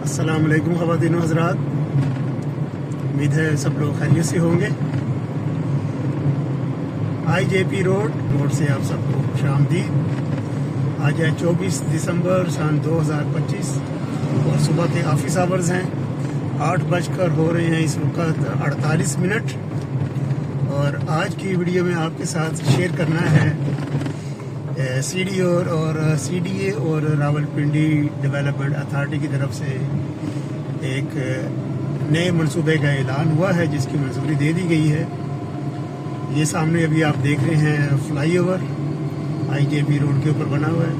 अस्सलाम वालेकुम ख़वातीन व हज़रात, उम्मीद है सब लोग खैरियत से होंगे। IJP रोड से आप सबको खुशामदीद। आज है 24 दिसंबर सन 2025 और सुबह के ऑफिस आवर्स हैं। 8 बजकर हो रहे हैं इस वक्त 48 मिनट। और आज की वीडियो में आपके साथ शेयर करना है CDA और रावलपिंडी डेवलपमेंट अथॉरिटी की तरफ से एक नए मंसूबे का ऐलान हुआ है जिसकी मंजूरी दे दी गई है। ये सामने अभी आप देख रहे हैं फ्लाई ओवर IJP रोड के ऊपर बना हुआ है।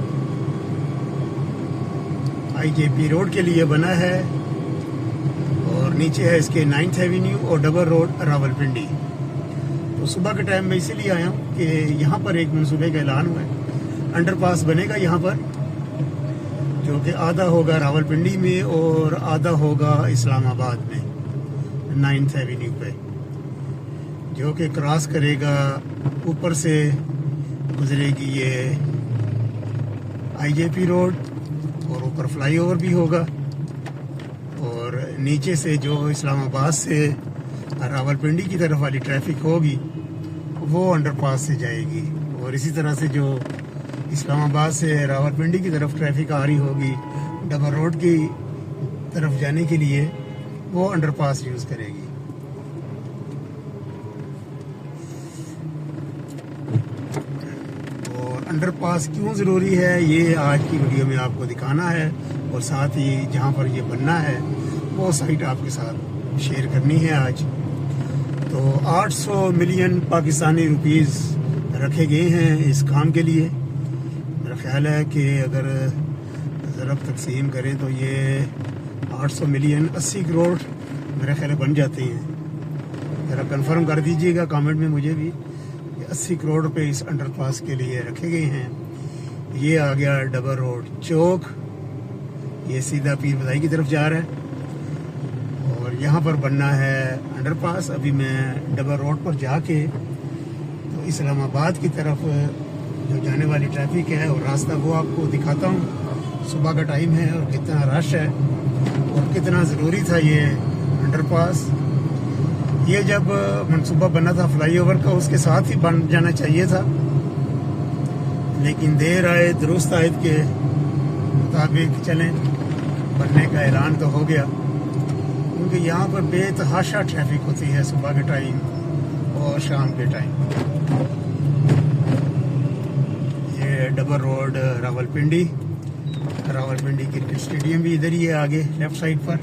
IJP रोड के लिए बना है और नीचे है इसके 9th एवेन्यू और डबल रोड रावलपिंडी। तो सुबह के टाइम में इसीलिए आया हूँ कि यहाँ पर एक मंसूबे का ऐलान हुआ है। अंडरपास बनेगा यहाँ पर, जो कि आधा होगा रावलपिंडी में और आधा होगा इस्लामाबाद में 9th एवेन्यू पे, जो कि क्रॉस करेगा, ऊपर से गुजरेगी ये IJP रोड और ऊपर फ्लाई ओवर भी होगा। और नीचे से जो इस्लामाबाद से रावलपिंडी की तरफ वाली ट्रैफिक होगी वो अंडरपास से जाएगी। और इसी तरह से जो इस्लामाबाद से रावलपिंडी की तरफ ट्रैफिक आ रही होगी डबल रोड की तरफ जाने के लिए, वो अंडरपास यूज़ करेगी। और अंडरपास क्यों ज़रूरी है ये आज की वीडियो में आपको दिखाना है, और साथ ही जहाँ पर ये बनना है वो साइट आपके साथ शेयर करनी है आज। तो 800 मिलियन पाकिस्तानी रुपीस रखे गए हैं इस काम के लिए। मेरा ख्याल है कि अगर ज़रब तकसीम करें तो ये 800 मिलियन 80 करोड़ मेरा ख्याल बन जाते हैं। ज़रा कंफर्म कर दीजिएगा कमेंट में मुझे भी कि 80 करोड़ रुपए इस अंडरपास के लिए रखे गए हैं। ये आ गया डबल रोड चौक, ये सीधा पीर बधाई की तरफ जा रहा है। और यहाँ पर बनना है अंडरपास। अभी मैं डबल रोड पर जाके तो इस्लामाबाद की तरफ जो जाने वाली ट्रैफिक है और रास्ता वो आपको दिखाता हूँ। सुबह का टाइम है और कितना रश है और कितना ज़रूरी था ये अंडरपास। ये जब मंसूबा बना था फ्लाई ओवर का, उसके साथ ही बन जाना चाहिए था, लेकिन देर आए दुरुस्त आयत के मुताबिक चलें, बनने का ऐलान तो हो गया। क्योंकि यहाँ पर बेतहाशा ट्रैफिक होती है सुबह के टाइम और शाम के टाइम। ये double road Rawalpindi cricket stadium भी इधर ही है आगे लेफ्ट साइड पर।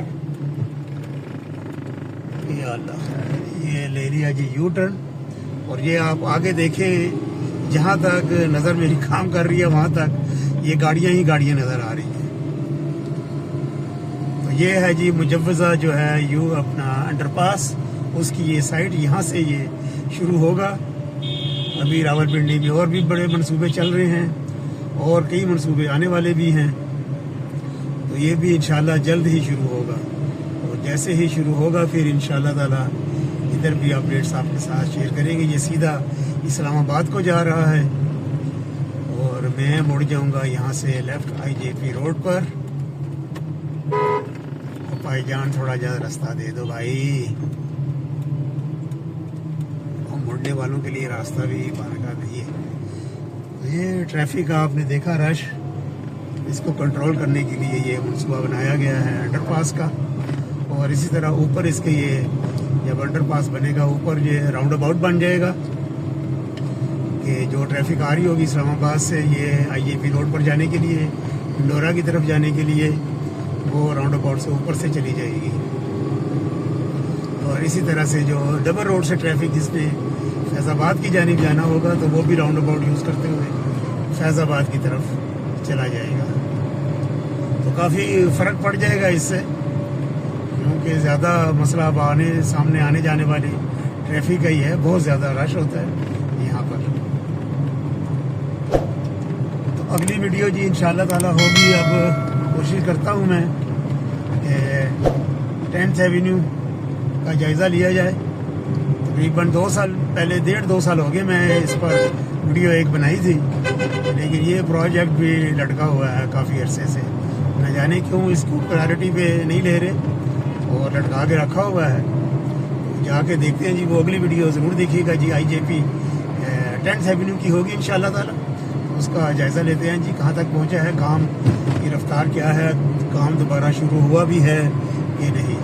या अल्लाह, ये ले लिया जी यू टर्न। और ये आप आगे देखें, जहाँ तक नज़र मेरी काम कर रही है वहाँ तक ये गाड़ियाँ ही गाड़ियाँ नज़र आ रही हैं। ये है जी मुजव्वज़ा जो है यू अपना अंडरपास, उसकी ये साइड यहाँ से ये शुरू होगा। अभी रावलपिंडी में और भी बड़े मंसूबे चल रहे हैं और कई मंसूबे आने वाले भी हैं। तो ये भी इंशाल्लाह जल्द ही शुरू होगा। और जैसे ही शुरू होगा फिर इंशाल्लाह ताला इधर भी अपडेट्स आपके साथ शेयर करेंगे। ये सीधा इस्लामाबाद को जा रहा है और मैं मुड़ जाऊँगा यहाँ से लेफ्ट IJP रोड पर। भाईजान थोड़ा ज़्यादा रास्ता दे दो भाई, और मुड़ने वालों के लिए रास्ता भी बारगा नहीं है। ये ट्रैफिक आपने देखा रश, इसको कंट्रोल करने के लिए ये मंसूबा बनाया गया है अंडरपास का। और इसी तरह ऊपर इसके ये जब अंडरपास बनेगा ऊपर ये राउंड अबाउट बन जाएगा कि जो ट्रैफिक आ रही होगी इस्लामाबाद से ये IJP रोड पर जाने के लिए, डोरा की तरफ जाने के लिए, वो राउंड अबाउट से ऊपर से चली जाएगी। और इसी तरह से जो डबल रोड से ट्रैफिक जिसने फैज़ाबाद की जानिब जाना होगा तो वो भी राउंड अबाउट यूज़ करते हुए फैज़ाबाद की तरफ चला जाएगा। तो काफ़ी फ़र्क पड़ जाएगा इससे, क्योंकि ज़्यादा मसला अब सामने आने जाने वाली ट्रैफिक का ही है। बहुत ज़्यादा रश होता है यहाँ पर। तो अगली वीडियो जी इंशाल्लाह ताला होगी। अब कोशिश करता हूँ मैं कि 10th एवेन्यू का जायज़ा लिया जाए। तकरीबन 2 साल पहले, 1.5-2 साल हो गए मैं इस पर वीडियो एक बनाई थी, लेकिन ये प्रोजेक्ट भी लटका हुआ है काफ़ी अरसे से। نہ جانے کیوں اس کو پرائرٹی پہ نہیں لے رہے اور لٹکا کے رکھا ہوا ہے. جا کے دیکھتے ہیں جی. وہ اگلی ویڈیو ضرور دیکھیے گا جی. IJP 10th ایونیو کی ہوگی انشاءاللہ تعالی. اس کا جائزہ لیتے ہیں جی کہاں تک پہنچا ہے کام کی رفتار کیا ہے, کام دوبارہ شروع ہوا بھی ہے کہ نہیں.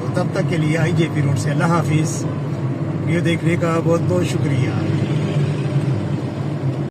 تو تب تک کے لیے IJP روڈ سے اللہ حافظ. ویڈیو دیکھنے کا بہت بہت شکریہ.